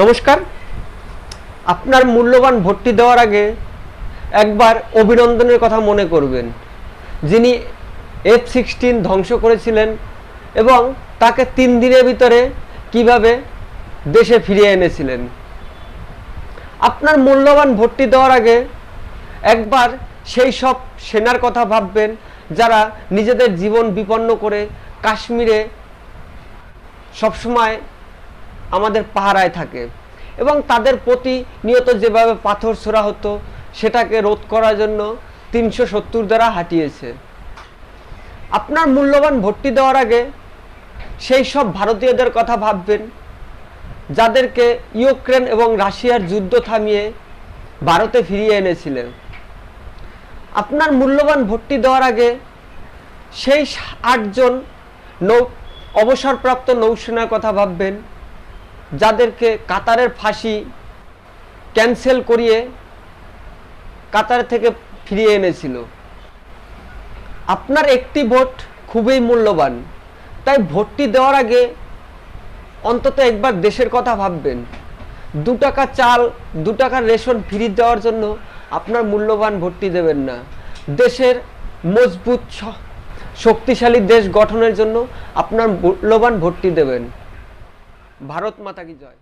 নমস্কার। আপনার মূল্যবান ভোটটি দেওয়ার আগে একবার অভিনন্দনের কথা মনে করবেন, যিনি F-16 ধ্বংস করেছিলেন এবং তাকে 3 দিনের ভিতরে কিভাবে দেশে ফিরিয়ে এনেছিলেন। আপনার মূল্যবান ভোটটি দেওয়ার আগে একবার সেই সব সেনার কথা ভাববেন যারা নিজেদের জীবন বিপন্ন করে কাশ্মীরে সবসময় আমাদের পাহারায় থাকে এবং তাদের প্রতিনিয়ত যেভাবে পাথর ছোড়া হতো সেটাকে রোধ করার জন্য 370 দ্বারা হাঁটিয়েছে। আপনার মূল্যবান ভোটটি দেওয়ার আগে সেই সব ভারতীয়দের কথা ভাববেন যাদেরকে ইউক্রেন এবং রাশিয়ার যুদ্ধ থামিয়ে ভারতে ফিরিয়ে এনেছিলেন। আপনার মূল্যবান ভোটটি দেওয়ার আগে সেই 8 জন অবসরপ্রাপ্ত নৌসেনার কথা ভাববেন যাদেরকে কাতারের ফাঁসি ক্যান্সেল করিয়ে কাতার থেকে ফিরিয়ে এনেছিল। আপনার একটি ভোট খুবই মূল্যবান, তাই ভোটটি দেওয়ার আগে অন্তত একবার দেশের কথা ভাববেন। 2 টাকা চাল 2 টাকার রেশন ফ্রি দেওয়ার জন্য আপনার মূল্যবান ভোটটি দেবেন না। দেশের মজবুত শক্তিশালী দেশ গঠনের জন্য আপনার মূল্যবান ভোটটি দেবেন। ভারত মাতা কি জয়।